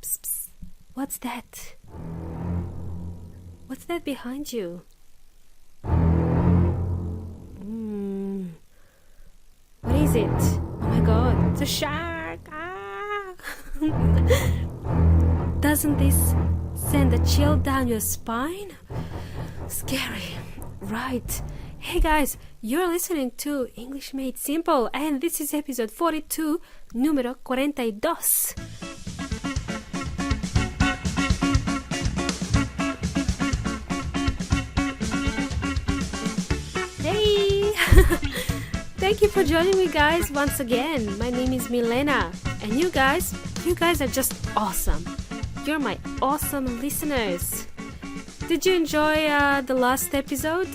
Psst, psst. What's that? What's that behind you? What is it? Oh my god, it's a shark! Ah! Doesn't this send a chill down your spine? Scary, right? Hey guys, you're listening to English Made Simple, and this is episode 42, número 42. Hey! Thank you for joining me, guys, once again. My name is Milena, and you guys are just awesome. You're my awesome listeners. Did you enjoy the last episode?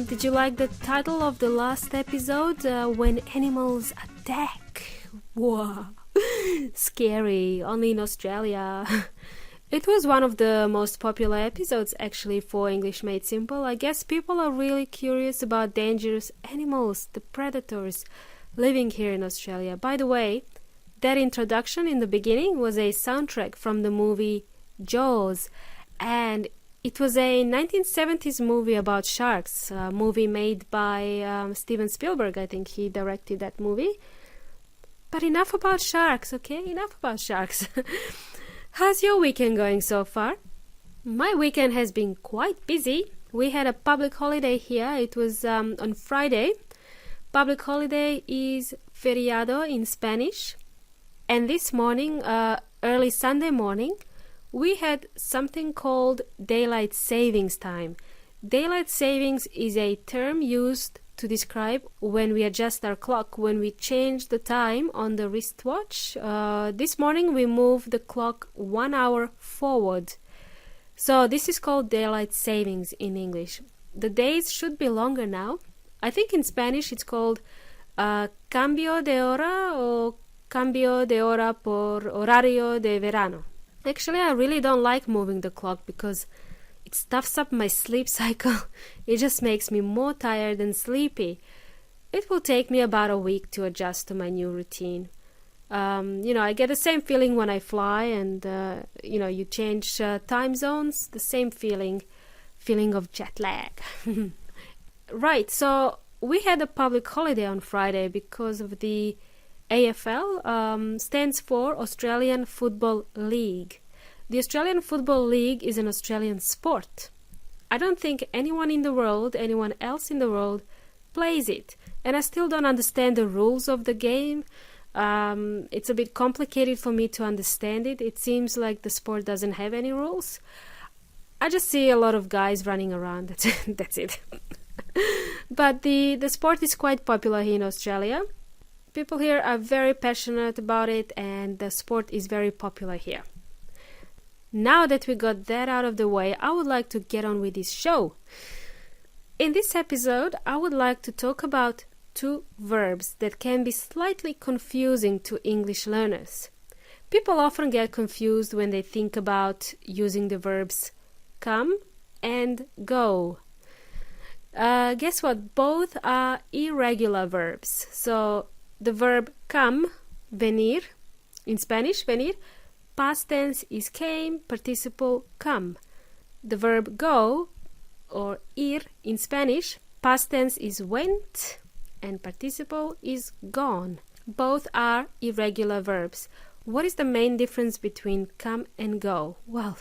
Did you like the title of the last episode? When Animals Attack. Wow. Scary. Only in Australia. It was one of the most popular episodes actually for English Made Simple. I guess people are really curious about dangerous animals, the predators, living here in Australia. By the way, that introduction in the beginning was a soundtrack from the movie Jaws, and it was a 1970s movie about sharks, a movie made by Steven Spielberg. I think he directed that movie. But enough about sharks, okay? Enough about sharks. How's your weekend going so far? My weekend has been quite busy. We had a public holiday here. It was on Friday. Public holiday is feriado in Spanish. And this morning, early Sunday morning, we had something called daylight savings time. Daylight savings is a term used to describe when we adjust our clock, when we change the time on the wristwatch. This morning we moved the clock 1 hour forward. So this is called daylight savings in English. The days should be longer now. I think in Spanish it's called cambio de hora or cambio de hora por horario de verano. Actually, I really don't like moving the clock because it stuffs up my sleep cycle. It just makes me more tired and sleepy. It will take me about a week to adjust to my new routine. I get the same feeling when I fly and, you change time zones, the same feeling of jet lag. Right, so we had a public holiday on Friday because of the AFL, stands for Australian Football League. The Australian Football League is an Australian sport. I don't think anyone else in the world plays it. And I still don't understand the rules of the game. It's a bit complicated for me to understand it. It seems like the sport doesn't have any rules. I just see a lot of guys running around. That's it. But the sport is quite popular here in Australia. People here are very passionate about it, and the sport is very popular here. Now that we got that out of the way, I would like to get on with this show. In this episode, I would like to talk about two verbs that can be slightly confusing to English learners. People often get confused when they think about using the verbs come and go. Guess what? Both are irregular verbs. So the verb come, venir, in Spanish, venir, past tense is came, participle come. The verb go, or ir, in Spanish, past tense is went, and participle is gone. Both are irregular verbs. What is the main difference between come and go? Well,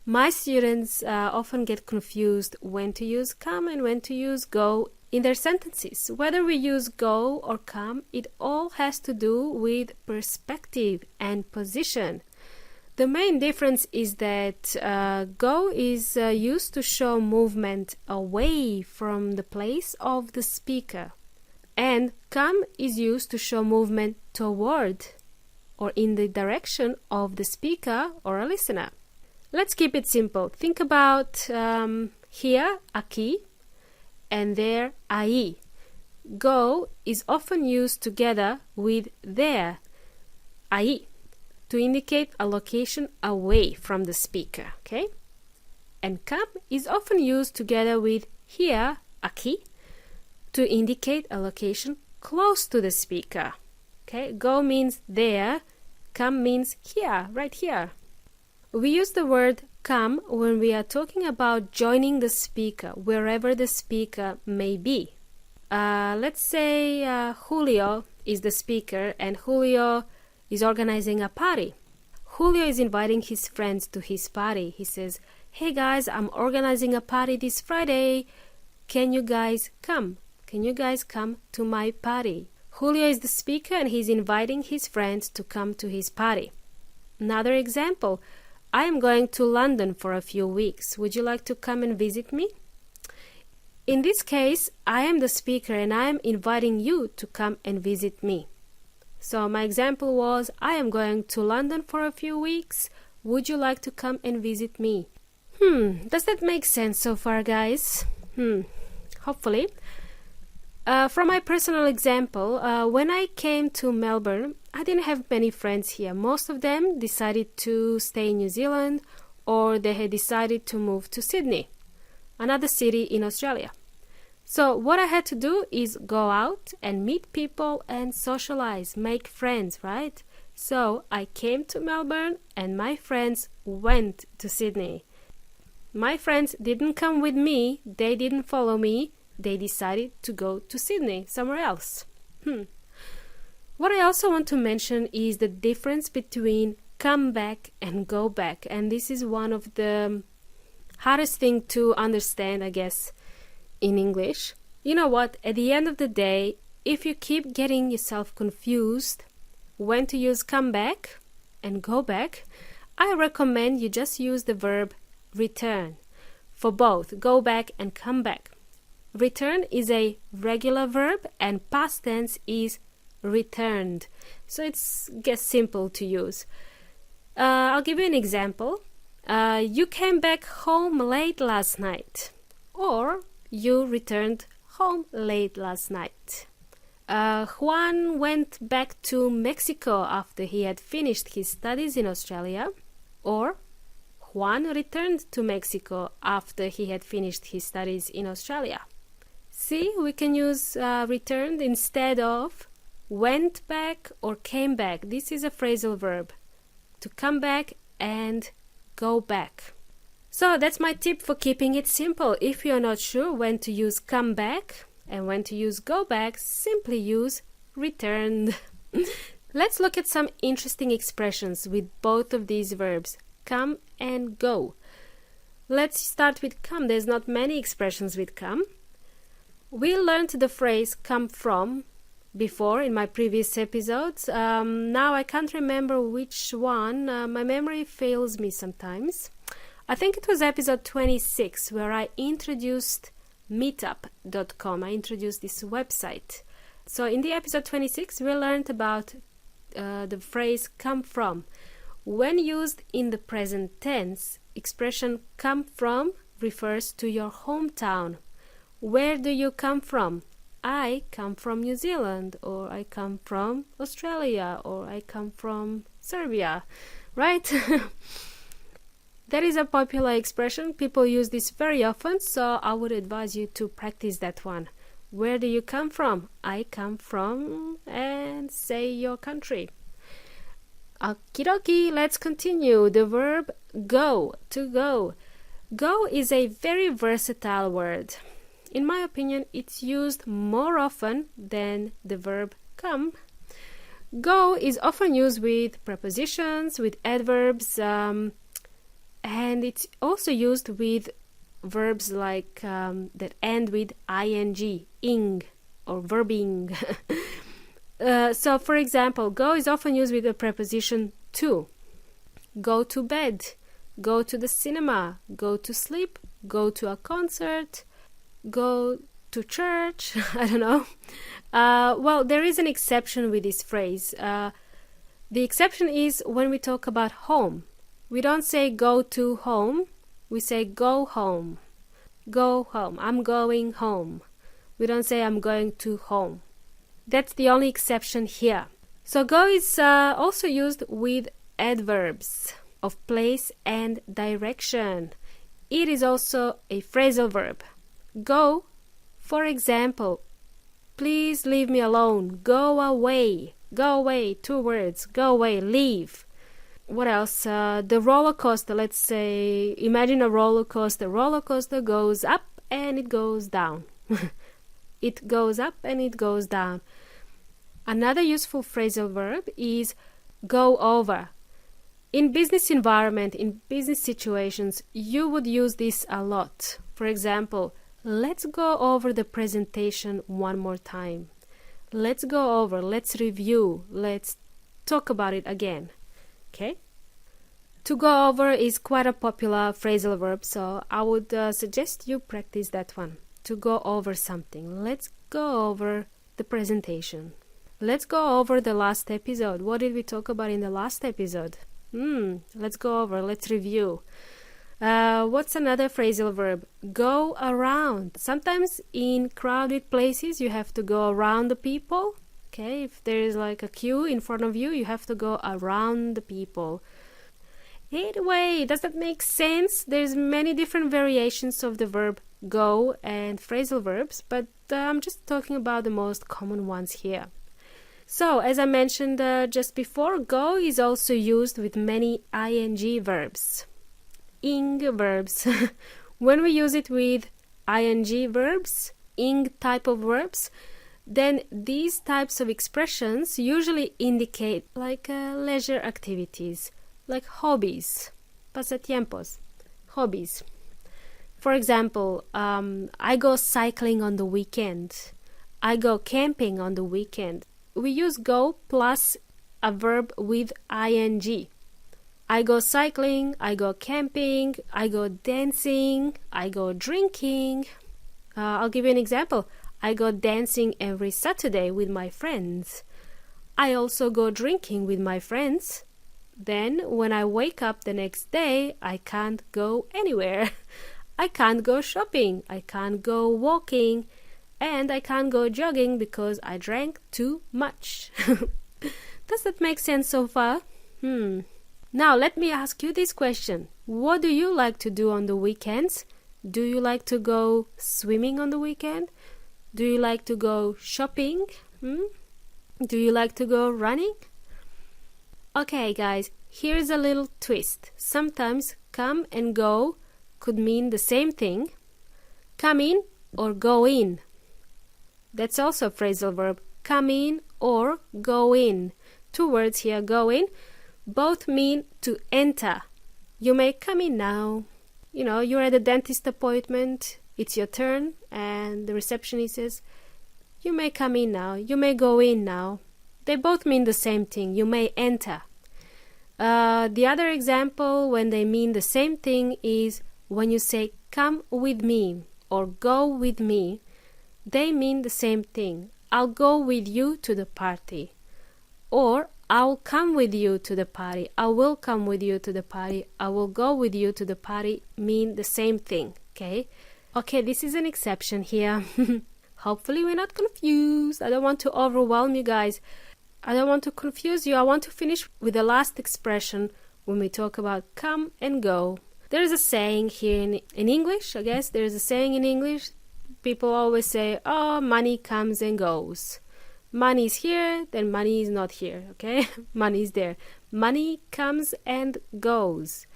my students often get confused when to use come and when to use go in their sentences. Whether we use go or come, it all has to do with perspective and position. The main difference is that go is used to show movement away from the place of the speaker, and come is used to show movement toward or in the direction of the speaker or a listener. Let's keep it simple. Think about here, aquí, and there, ahí. Go is often used together with there, ahí, to indicate a location away from the speaker, okay? And come is often used together with here, aquí, to indicate a location close to the speaker, okay? Go means there, come means here, right here. We use the word come when we are talking about joining the speaker, wherever the speaker may be. Let's say Julio is the speaker and Julio is organizing a party. Julio is inviting his friends to his party. He says, "Hey guys, I'm organizing a party this Friday. Can you guys come? Can you guys come to my party?" Julio is the speaker and he's inviting his friends to come to his party. Another example, I am going to London for a few weeks. Would you like to come and visit me? In this case, I am the speaker and I am inviting you to come and visit me. So my example was, I am going to London for a few weeks. Would you like to come and visit me? Does that make sense so far, guys? Hopefully. From my personal example, when I came to Melbourne, I didn't have many friends here. Most of them decided to stay in New Zealand or they had decided to move to Sydney, another city in Australia. So what I had to do is go out and meet people and socialize, make friends, right? So I came to Melbourne and my friends went to Sydney. My friends didn't come with me, they didn't follow me, they decided to go to Sydney, somewhere else. What I also want to mention is the difference between come back and go back. And this is one of the hardest thing to understand, I guess, in English. You know what? At the end of the day, if you keep getting yourself confused when to use come back and go back, I recommend you just use the verb return for both go back and come back. Return is a regular verb and past tense is returned. So it's simple to use. I'll give you an example. You came back home late last night. Or you returned home late last night. Juan went back to Mexico after he had finished his studies in Australia. Or Juan returned to Mexico after he had finished his studies in Australia. See, we can use returned instead of went back or came back. This is a phrasal verb, to come back and go back. So that's my tip for keeping it simple. If you're not sure when to use come back and when to use go back, simply use returned. Let's look at some interesting expressions with both of these verbs, come and go. Let's start with come. There's not many expressions with come. We learned the phrase come from before in my previous episodes. Now I can't remember which one. My memory fails me sometimes. I think it was episode 26 where I introduced meetup.com. I introduced this website. So in the episode 26 we learned about the phrase come from. When used in the present tense, expression come from refers to your hometown. Where do you come from? I come from New Zealand, or I come from Australia, or I come from Serbia, right? That is a popular expression. People use this very often, so I would advise you to practice that one. Where do you come from? I come from, and say your country. Okie dokie, let's continue. The verb go, to go. Go is a very versatile word. In my opinion, it's used more often than the verb come. Go is often used with prepositions, with adverbs, and it's also used with verbs like that end with ing, or verbing. So, for example, go is often used with the preposition to. Go to bed, go to the cinema, go to sleep, go to a concert, go to church. I don't know. Well, there is an exception with this phrase. The exception is when we talk about home. We don't say go to home. We say go home. Go home. I'm going home. We don't say I'm going to home. That's the only exception here. So go is also used with adverbs of place and direction. It is also a phrasal verb. Go, for example, please leave me alone. Go away. Go away, 2 words. Go away, leave. What else? The roller coaster. Let's say, imagine a roller coaster. Roller coaster goes up and it goes down. It goes up and it goes down. Another useful phrasal verb is go over. In business environment, in business situations, you would use this a lot. For example, let's go over the presentation one more time. Let's go over, let's review, let's talk about it again. Okay? To go over is quite a popular phrasal verb, so I would suggest you practice that one. To go over something. Let's go over the presentation. Let's go over the last episode. What did we talk about in the last episode? Let's go over, let's review. What's another phrasal verb? Go around. Sometimes in crowded places you have to go around the people. Okay, if there is like a queue in front of you, you have to go around the people. Anyway, does that make sense? There's many different variations of the verb go and phrasal verbs, but I'm just talking about the most common ones here. So, as I mentioned just before, go is also used with many ing verbs. Ing verbs. When we use it with ing verbs, ing type of verbs, then these types of expressions usually indicate like leisure activities, like hobbies, pasatiempos, hobbies. For example, I go cycling on the weekend. I go camping on the weekend. We use go plus a verb with ing. I go cycling, I go camping, I go dancing, I go drinking. I'll give you an example. I go dancing every Saturday with my friends. I also go drinking with my friends. Then, when I wake up the next day, I can't go anywhere. I can't go shopping, I can't go walking, and I can't go jogging because I drank too much. Does that make sense so far? Now let me ask you this question. What do you like to do on the weekends? Do you like to go swimming on the weekend? Do you like to go shopping? Do you like to go running? Okay guys, here's a little twist. Sometimes come and go could mean the same thing. Come in or go in. That's also a phrasal verb. Come in or go in. Two words here, go in. Both mean to enter. You may come in now. You know, you're at a dentist appointment. It's your turn. And the receptionist says, you may come in now. You may go in now. They both mean the same thing. You may enter. The other example when they mean the same thing is when you say come with me or go with me. They mean the same thing. I'll go with you to the party. Or I'll come with you to the party. I will come with you to the party. I will go with you to the party mean the same thing. Okay? Okay, this is an exception here. Hopefully we're not confused. I don't want to overwhelm you guys. I don't want to confuse you. I want to finish with the last expression when we talk about come and go. There is a saying here in English, I guess. There is a saying in English. People always say, oh, money comes and goes. Money is here, then money is not here, okay? Money is there. Money comes and goes.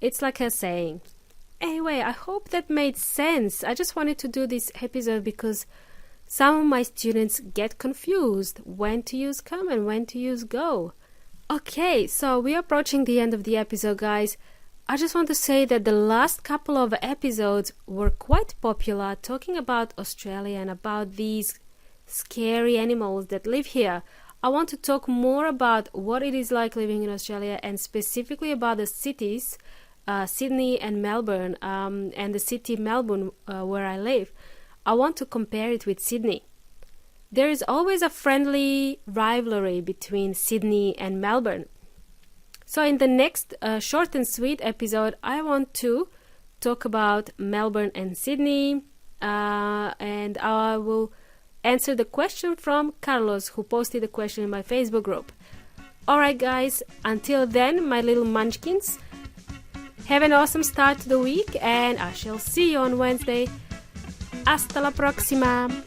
It's like a saying. Anyway, I hope that made sense. I just wanted to do this episode because some of my students get confused when to use come and when to use go. Okay, so we're approaching the end of the episode, guys. I just want to say that the last couple of episodes were quite popular, talking about Australia and about these scary animals that live here. I want to talk more about what it is like living in Australia and specifically about the cities, Sydney and Melbourne, and the city Melbourne where I live. I want to compare it with Sydney. There is always a friendly rivalry between Sydney and Melbourne. So in the next short and sweet episode, I want to talk about Melbourne and Sydney, and I will answer the question from Carlos, who posted the question in my Facebook group. Alright guys, until then, my little munchkins, have an awesome start to the week, and I shall see you on Wednesday. Hasta la próxima!